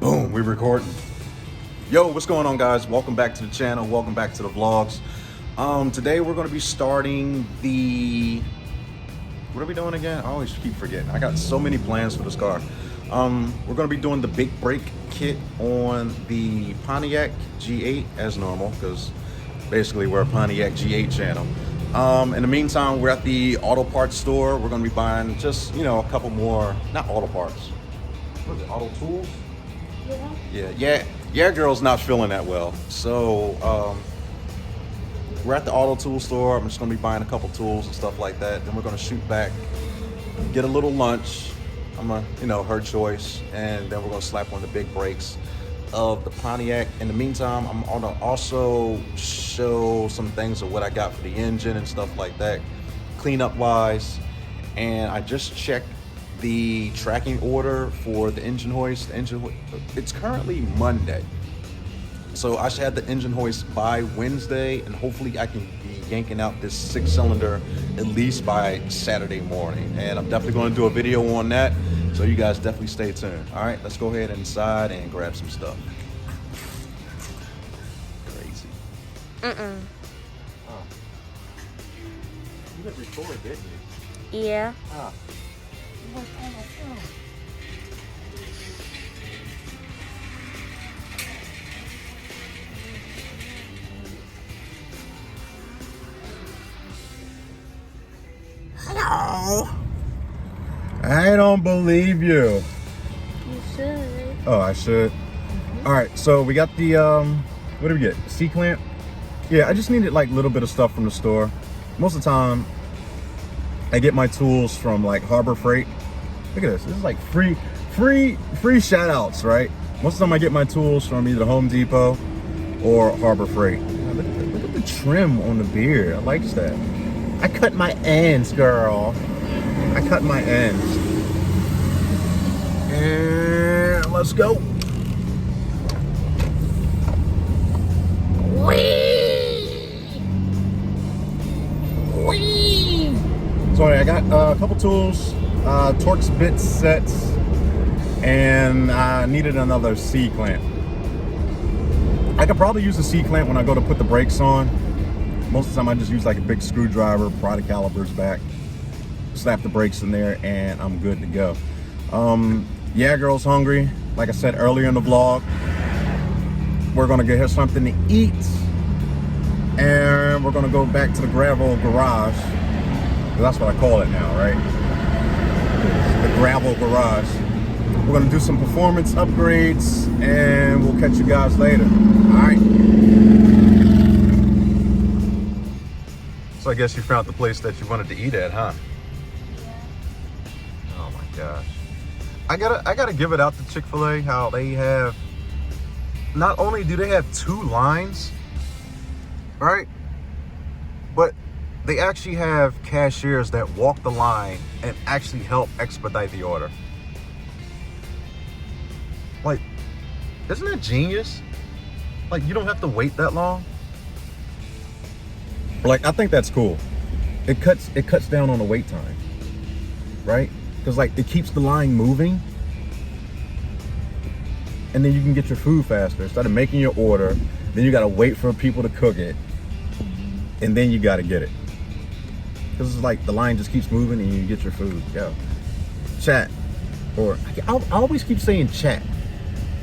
Boom, we recording. Yo, what's going on, guys? Welcome back to the channel. Welcome back to the vlogs. Today we're going to be starting the... What are we doing again? I always keep forgetting. I got so many plans for this car. We're going to be doing the big brake kit on the Pontiac G8 as normal, because basically we're a Pontiac G8 channel. In the meantime, we're at the auto parts store. We're going to be buying just, you know, a couple more, not auto parts. What is it, auto tools? Yeah, girl's not feeling that well. So, we're at the auto tool store. I'm just gonna be buying a couple tools and stuff like that. Then we're gonna shoot back, get a little lunch. Her choice. And then we're gonna slap on the big brakes of the Pontiac. In the meantime, I'm gonna also show some things of what I got for the engine and stuff like that, cleanup wise. And I just checked the tracking order for the engine hoist. It's currently Monday, so I should have the engine hoist by Wednesday, and hopefully I can be yanking out this 6-cylinder at least by Saturday morning. And I'm definitely going to do a video on that, so you guys definitely stay tuned. All right, let's go ahead inside and grab some stuff. Crazy. Oh. You hit record, didn't you? Yeah. Hello. I don't believe you. You should. Oh, I should. All right, so we got the what did we get? C-clamp. Yeah, I just needed like a little bit of stuff from the store. Most of the time I get my tools from like Harbor Freight. Look at this. This is like free shout outs, right? Most of the time I get my tools from either Home Depot or Harbor Freight. Look at the trim on the beard. I like that. I cut my ends, girl. I cut my ends. And let's go. Whee! Sorry, I got a couple tools, Torx bit sets, and I needed another C-clamp. I could probably use a C-clamp when I go to put the brakes on. Most of the time I just use like a big screwdriver, pry the calipers back, slap the brakes in there, and I'm good to go. Yeah, girl's hungry. Like I said earlier in the vlog, we're gonna get her something to eat, and we're gonna go back to the gravel garage. That's what I call it now, right? The gravel garage. We're gonna do some performance upgrades, and we'll catch you guys later. All right. So I guess you found the place that you wanted to eat at, huh? Yeah. Oh my gosh. I gotta give it out to Chick-fil-A, how they have, not only do they have 2 lines, right? But they actually have cashiers that walk the line and actually help expedite the order. Like, isn't that genius? Like, you don't have to wait that long. Like, I think that's cool. It cuts down on the wait time, right? Because like it keeps the line moving, and then you can get your food faster. Instead of making your order, then you gotta wait for people to cook it, and then you gotta get it. Because it's like the line just keeps moving and you get your food. Go. Chat. Or I always keep saying chat.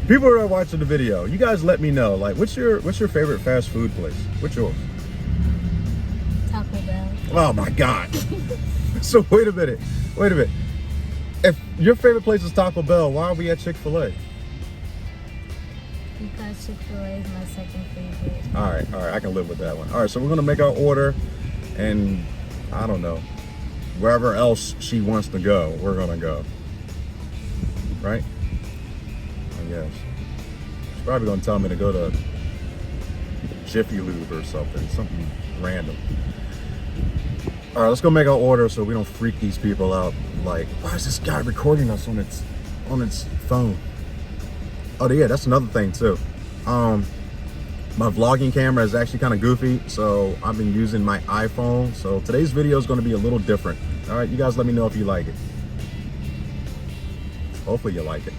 People who are watching the video, you guys let me know, like, what's your favorite fast food place? What's yours? Taco Bell. Oh my God. So wait a minute. If your favorite place is Taco Bell, why are we at Chick-fil-A? Because Chick-fil-A is my second favorite. All right, I can live with that one. All right, so we're gonna make our order, and I don't know, wherever else she wants to go, we're gonna go. Right? I guess. She's probably gonna tell me to go to Jiffy Lube or something random. All right, let's go make our order so we don't freak these people out. Like, why is this guy recording us on its phone? Oh yeah, that's another thing too. My vlogging camera is actually kind of goofy, so I've been using my iPhone. So today's video is going to be a little different. All right, you guys let me know if you like it. Hopefully you like it.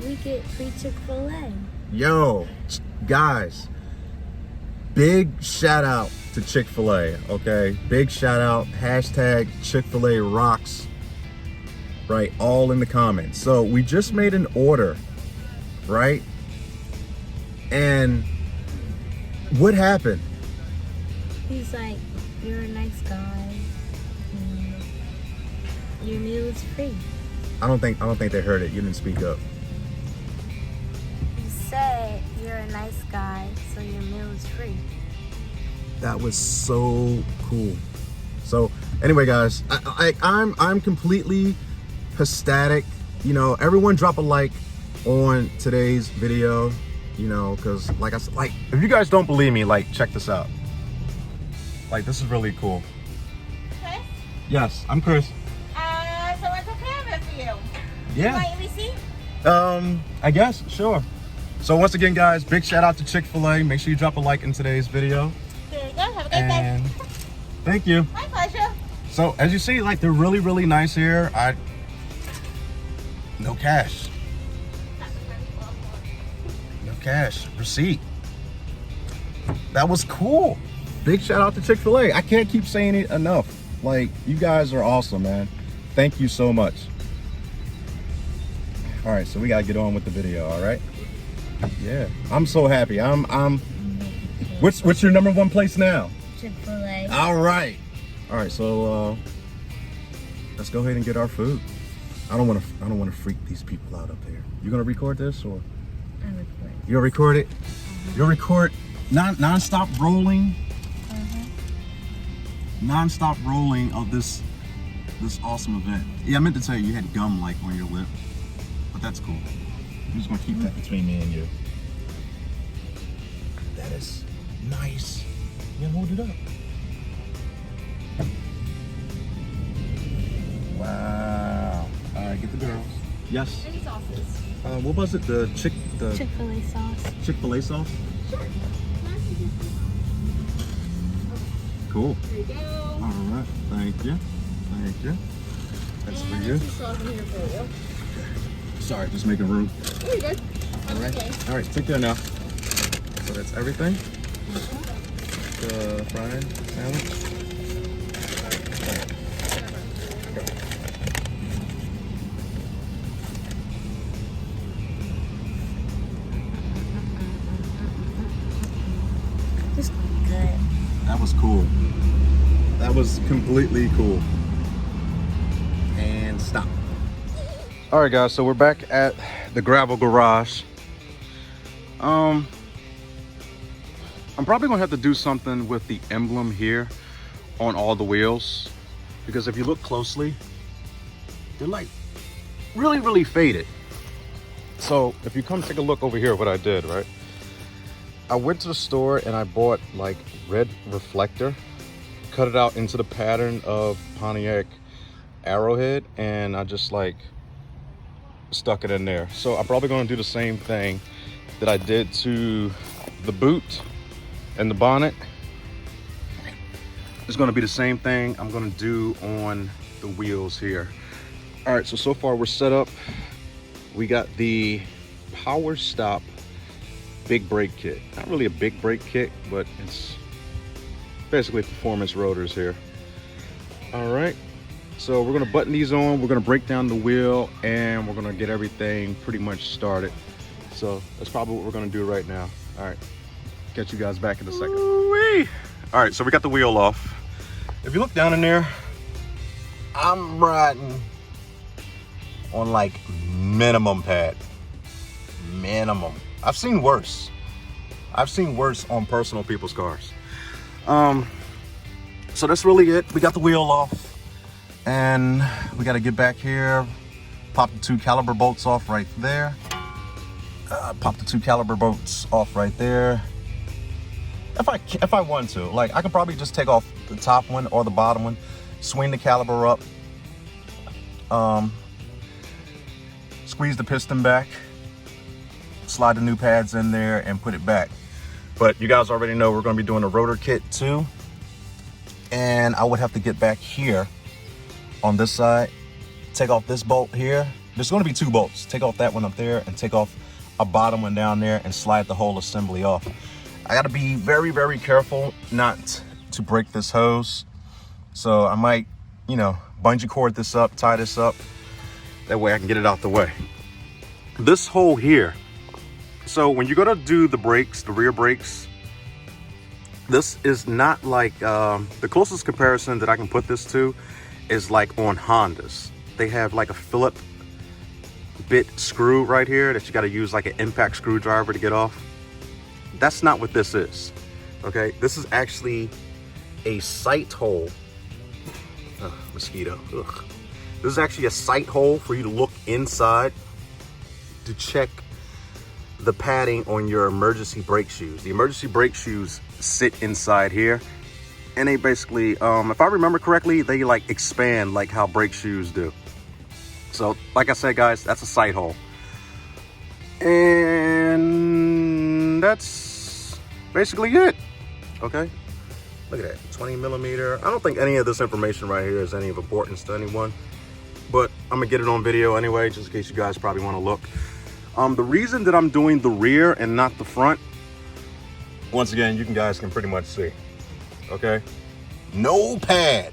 we get free Chick-fil-A. Yo, guys, big shout out to Chick-fil-A, okay? Big shout out, hashtag Chick-fil-A rocks, right? All in the comments. So we just made an order, right? And what happened? He's like, you're a nice guy. Your meal is free. I don't think they heard it. You didn't speak up. You said you're a nice guy, so your meal is free. That was so cool. So anyway, guys, I'm completely ecstatic. You know, everyone drop a like on today's video. You know, because like I said, like if you guys don't believe me, like check this out. Like this is really cool. Kris? Yes, I'm Kris. So what's a favorite for you? Yeah. Want me to see? I guess, sure. So once again, guys, big shout out to Chick-fil-A. Make sure you drop a like in today's video. Here you go. Have a good And day. thank you. My pleasure. So as you see, like they're really, really nice here. No cash. No cash. Receipt. That was cool. Big shout out to Chick-fil-A. I can't keep saying it enough. Like, you guys are awesome, man. Thank you so much. All right, so we gotta get on with the video, all right? Yeah, I'm so happy. What's your number one place now? Chick-fil-A. All right, so let's go ahead and get our food. I don't want to freak these people out up there. You gonna record this or? I record. You'll record it. You'll record non-stop rolling. Non-stop rolling of this awesome event. Yeah, I meant to tell you had gum like on your lip, but that's cool. I'm just gonna keep that between me and you. That is nice. Yeah, hold it up. Wow. All right, get the girls. Yes. Any sauces? What was it? The Chick-fil-A sauce. Chick-fil-A sauce. Sure. Cool. There you go. All right. Thank you. Thank you. That's for you. Two sauces in here for you. Sorry, just making room. You're good. All Have a good right. day. All right. Take care now. So that's everything. The fried sandwich. Just good. That was cool. That was completely cool. And stop. All right, guys. So we're back at the gravel garage. I'm probably gonna have to do something with the emblem here on all the wheels, because if you look closely, they're like really, really faded. So if you come take a look over here, what I did, right? I went to the store and I bought like red reflector, cut it out into the pattern of Pontiac arrowhead, and I just like stuck it in there. So I'm probably gonna do the same thing that I did to the boot and the bonnet. It's gonna be the same thing I'm gonna do on the wheels here. All right, so far we're set up. We got the Power Stop big brake kit. Not really a big brake kit, but it's basically performance rotors here. All right, so we're gonna button these on, we're gonna break down the wheel, and we're gonna get everything pretty much started. So that's probably what we're gonna do right now. All right, catch you guys back in a second. Ooh-wee. All right, so we got the wheel off. If you look down in there, I'm riding on like minimum pad. Minimum. I've seen worse. I've seen worse on personal people's cars. So that's really it. We got the wheel off, and we got to get back here, pop the 2 caliber bolts off right there. Pop the 2 caliber bolts off right there. If I want to, like, I could probably just take off the top one or the bottom one, swing the caliber up, squeeze the piston back, slide the new pads in there, and put it back. But you guys already know we're going to be doing a rotor kit too, and I would have to get back here on this side, take off this bolt here, there's going to be 2 bolts. Take off that one up there and take off a bottom one down there and slide the whole assembly off. I got to be very, very careful not to break this hose. So I might, you know, bungee cord this up, tie this up. That way I can get it out the way. This hole here. So when you're going to do the brakes, the rear brakes, this is not like, the closest comparison that I can put this to is like on Hondas. They have like a Phillips bit screw right here that you got to use like an impact screwdriver to get off. That's not what this is. Okay, this is actually a sight hole. Ugh, mosquito. Ugh. This is actually a sight hole for you to look inside to check the padding on your emergency brake shoes. The emergency brake shoes sit inside here, and they basically, if I remember correctly, they like expand like how brake shoes do. So like I said, guys, that's a sight hole. And that's basically it. Okay, look at that, 20 millimeter. I don't think any of this information right here is any of importance to anyone, but I'm gonna get it on video anyway, just in case you guys probably want to look. The reason that I'm doing the rear and not the front, once again, you guys can pretty much see, okay? No pad.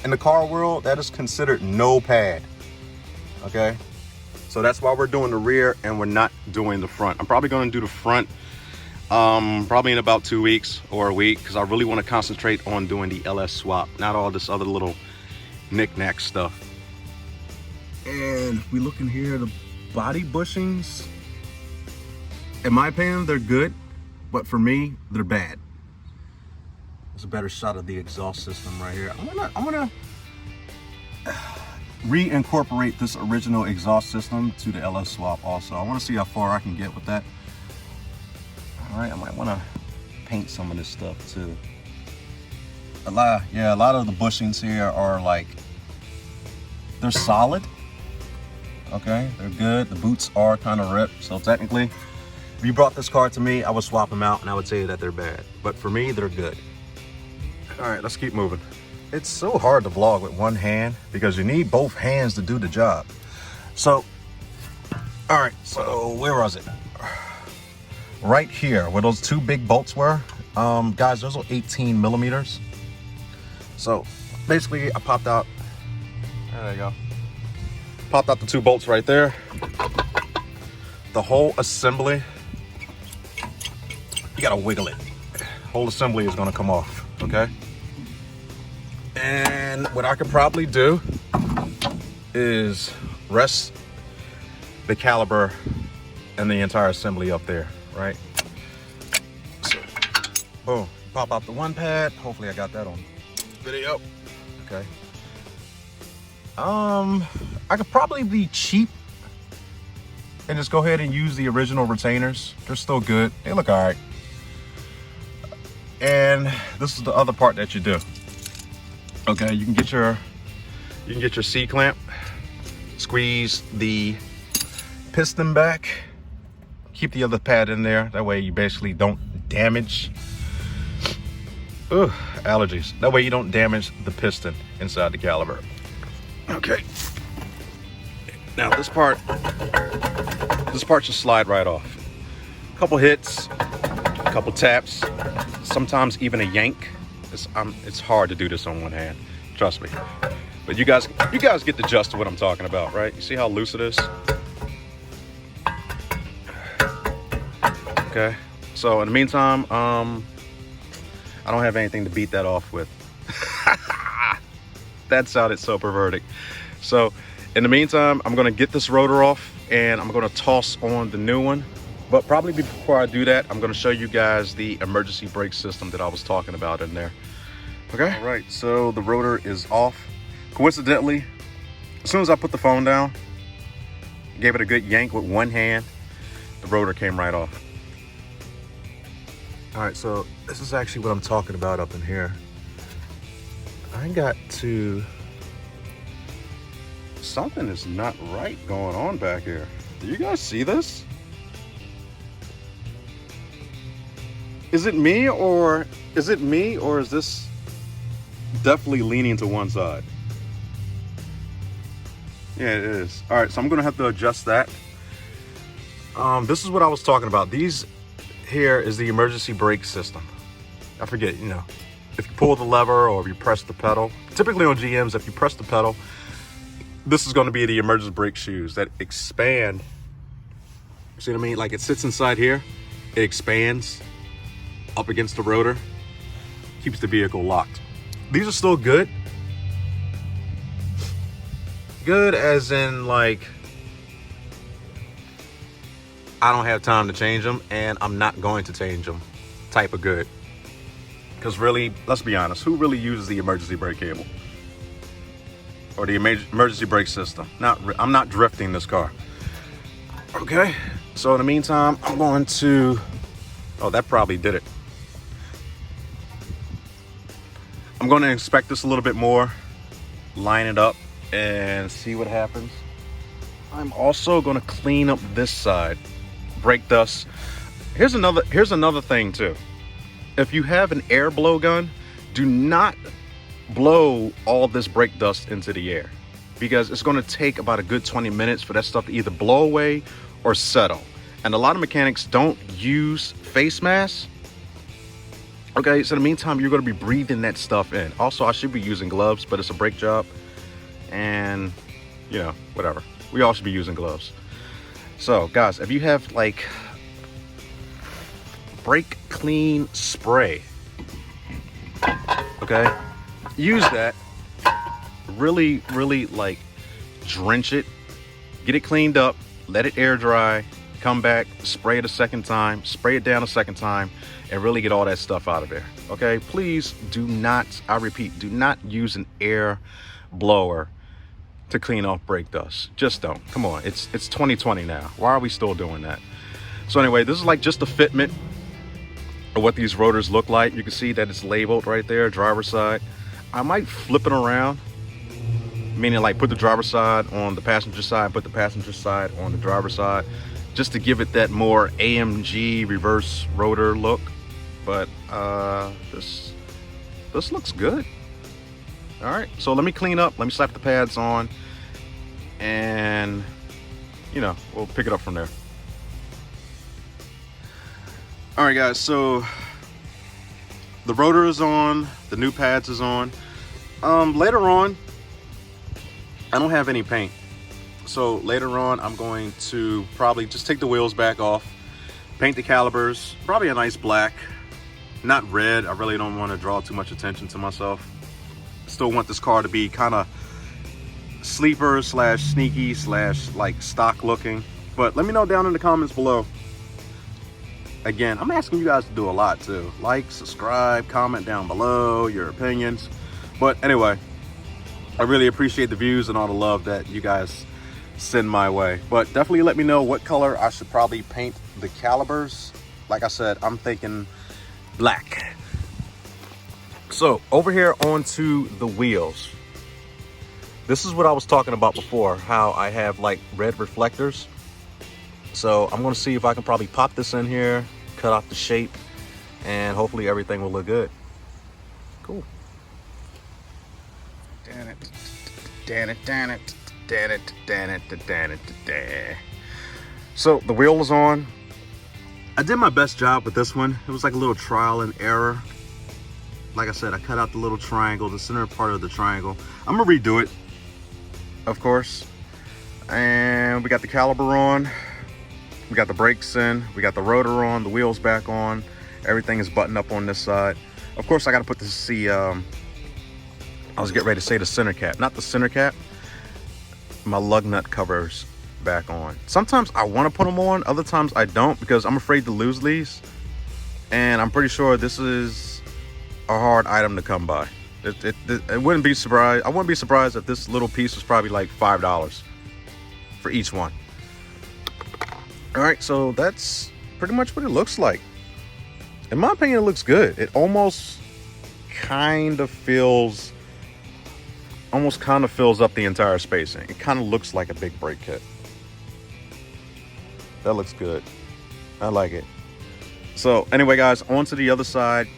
In the car world, that is considered no pad, okay? So that's why we're doing the rear and we're not doing the front. I'm probably gonna do the front probably in about 2 weeks or a week, because I really want to concentrate on doing the LS swap, not all this other little knick-knack stuff. And we look in here, the body bushings, in my opinion, they're good, but for me, they're bad. There's a better shot of the exhaust system right here. I'm gonna reincorporate this original exhaust system to the LS swap also. I want to see how far I can get with that. All right, I might want to paint some of this stuff too. A lot of the bushings here are like, they're solid. Okay, they're good. The boots are kind of ripped. So technically, if you brought this car to me, I would swap them out and I would say that they're bad. But for me, they're good. All right, let's keep moving. It's so hard to vlog with one hand because you need both hands to do the job. So, all right, so where was it? Right here, where those 2 big bolts were. Guys, those are 18 millimeters. So basically I popped out, there you go. Popped out the 2 bolts right there. The whole assembly, you gotta wiggle it. Whole assembly is gonna come off, okay? And what I could probably do is rest the caliper and the entire assembly up there, right? So, boom, pop out the 1 pad. Hopefully I got that on video, okay? I could probably be cheap and just go ahead and use the original retainers. They're still good. They look all right. And this is the other part that you do. Okay, you can get your C-clamp, squeeze the piston back, keep the other pad in there. That way you basically don't damage, allergies. That way you don't damage the piston inside the caliper. Okay. Now this part should slide right off. A couple hits, a couple taps, sometimes even a yank. It's hard to do this on one hand, trust me. But you guys get the gist of what I'm talking about, right? You see how loose it is? Okay. So in the meantime, I don't have anything to beat that off with. That sounded so perverted. So in the meantime, I'm gonna get this rotor off and I'm gonna toss on the new one. But probably before I do that, I'm gonna show you guys the emergency brake system that I was talking about in there. Okay? All right, so the rotor is off. Coincidentally, as soon as I put the phone down, gave it a good yank with one hand, the rotor came right off. All right, so this is actually what I'm talking about up in here. I got to, something is not right going on back here. Do you guys see this? Is it me or is this definitely leaning to one side? Yeah, it is. All right, so I'm gonna have to adjust that. This is what I was talking about. These here is the emergency brake system. I forget, you know, if you pull the lever or if you press the pedal. Typically on GMs, if you press the pedal, this is gonna be the emergency brake shoes that expand. See what I mean? Like it sits inside here, it expands up against the rotor, keeps the vehicle locked. These are still good. Good as in like, I don't have time to change them and I'm not going to change them type of good. Because really, let's be honest, who really uses the emergency brake cable? Or the emergency brake system? I'm not drifting this car. Okay, so in the meantime, I'm going to, oh, that probably did it. I'm going to inspect this a little bit more, line it up, and see what happens. I'm also going to clean up this side. Brake dust. Here's another thing too. If you have an air blow gun, do not blow all this brake dust into the air, because it's going to take about a good 20 minutes for that stuff to either blow away or settle. And a lot of mechanics don't use face masks. Okay, so in the meantime, you're going to be breathing that stuff in. Also, I should be using gloves, but it's a brake job, and you know, whatever. We all should be using gloves. So guys, if you have like brake clean spray, okay, use that. Really like drench it, get it cleaned up, let it air dry, come back, spray it a second time, spray it down a second time, and really get all that stuff out of there. Okay, please do not, I repeat, do not use an air blower to clean off brake dust. Just don't. Come on, it's 2020 now. Why are we still doing that? So anyway, this is like just a fitment of what these rotors look like. You can see that it's labeled right there, driver's side. I might flip it around, meaning like put the driver's side on the passenger side, put the passenger side on the driver's side, just to give it that more AMG reverse rotor look. But this looks good. All right, so let me clean up, let me slap the pads on, and you know, we'll pick it up from there. All right guys, so the rotor is on, the new pads is on. Later on, I don't have any paint, so later on I'm going to probably just take the wheels back off, paint the calipers, probably a nice black, not red. I really don't want to draw too much attention to myself. Still want this car to be kind of sleeper slash sneaky slash like stock looking. But let me know down in the comments below. Again, I'm asking you guys to do a lot too. Like, subscribe, comment down below your opinions. But anyway, I really appreciate the views and all the love that you guys send my way. But definitely let me know what color I should probably paint the calipers. Like I said, I'm thinking black. So over here onto the wheels. This is what I was talking about before, how I have like red reflectors. So I'm gonna see if I can probably pop this in here, cut off the shape, and hopefully everything will look good. Cool. Damn it, damn it, damn it, damn it, damn it, damn it, damn it. So the wheel is on. I did my best job with this one. It was like a little trial and error. Like I said, I cut out the little triangle, the center part of the triangle. I'm gonna redo it, of course. And we got the caliper on. We got the brakes in. We got the rotor on, the wheels back on. Everything is buttoned up on this side. Of course, I gotta put I was getting ready to say the center cap. Not the center cap. My lug nut covers back on. Sometimes I wanna put them on, other times I don't, because I'm afraid to lose these. And I'm pretty sure this is a hard item to come by. It wouldn't be surprised. I wouldn't be surprised if this little piece was probably like $5 for each one. All right, so that's pretty much what it looks like. In my opinion, it looks good. It almost kind of fills up the entire spacing. It kind of looks like a big brake kit. That looks good. I like it. So anyway, guys, on to the other side.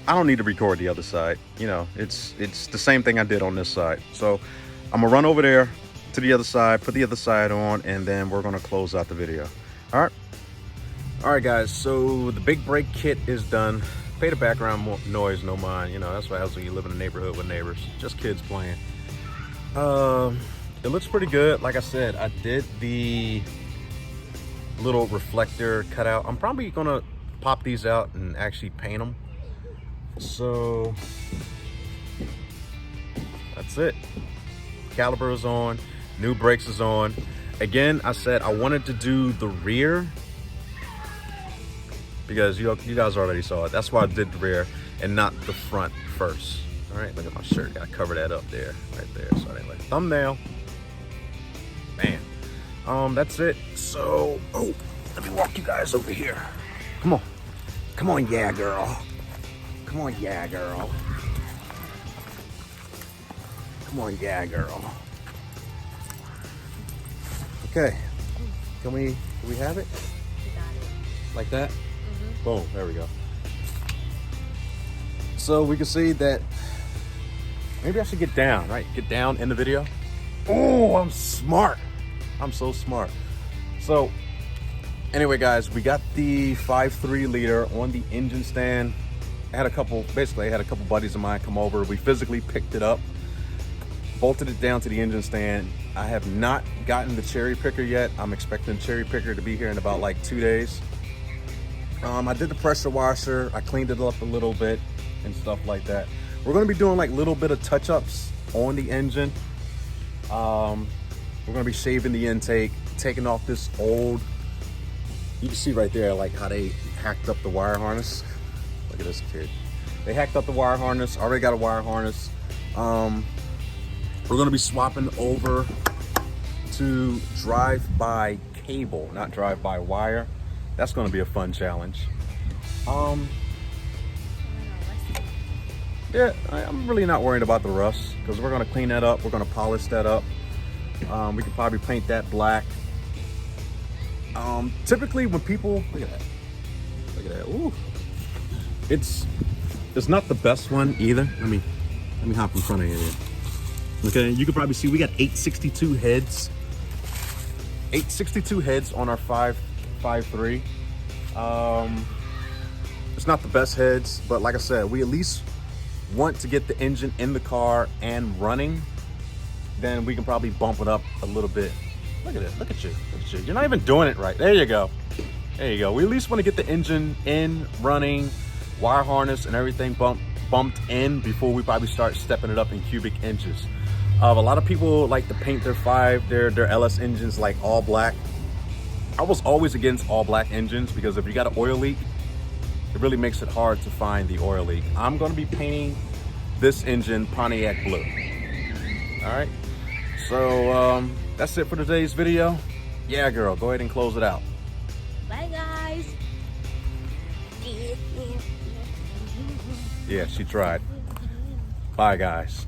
I don't need to record the other side. You know, it's the same thing I did on this side. So I'm gonna run over there, to the other side, put the other side on, and then we're gonna close out the video. All right guys, so the big brake kit is done. Pay the background noise, no mind. You know, that's what happens when you live in a neighborhood with neighbors. Just kids playing. It looks pretty good. Like I said, I did the little reflector cutout. I'm probably gonna pop these out and actually paint them. So that's it. Caliper is on, new brakes is on. Again, I said I wanted to do the rear because you guys already saw it. That's why I did the rear and not the front first. All right, look at my shirt. Gotta cover that up there, right there. So anyway, thumbnail. Man, that's it. So, oh, let me walk you guys over here. Come on, come on, yeah, girl. Come on, yeah, girl. Come on, yeah, girl. Okay, can we have it? You got it. Like that? Boom, there we go. So we can see that maybe I should get down, right? Get down in the video. Oh, I'm smart. I'm so smart. So anyway, guys, we got the 5.3 liter on the engine stand. I had a couple buddies of mine come over. We physically picked it up, bolted it down to the engine stand. I have not gotten the cherry picker yet. I'm expecting the cherry picker to be here in about like 2 days. I did the pressure washer. I cleaned it up a little bit and stuff like that. We're gonna be doing like little bit of touch-ups on the engine. We're gonna be shaving the intake, taking off this old, you can see right there like how they hacked up the wire harness. Look at this kid. They hacked up the wire harness, already got a wire harness. We're gonna be swapping over to drive-by cable, not drive-by wire. That's gonna be a fun challenge. Yeah, I'm really not worried about the rust because we're gonna clean that up. We're gonna polish that up. We can probably paint that black. Typically when people, look at that, ooh. It's not the best one either. Let me hop in front of you there. Okay, you can probably see we got 862 heads. 862 heads on our 5.3. It's not the best heads, but like I said, we at least want to get the engine in the car and running. Then we can probably bump it up a little bit. Look at it, look at you. You're not even doing it right. There you go. There you go. We at least want to get the engine in, running, wire harness and everything bumped in before we probably start stepping it up in cubic inches. A lot of people like to paint their LS engines like all black. I was always against all black engines because if you got an oil leak, it really makes it hard to find the oil leak. I'm gonna be painting this engine Pontiac blue. All right, so that's it for today's video. Yeah, girl, go ahead and close it out. Bye, guys. Yeah, she tried. Bye, guys.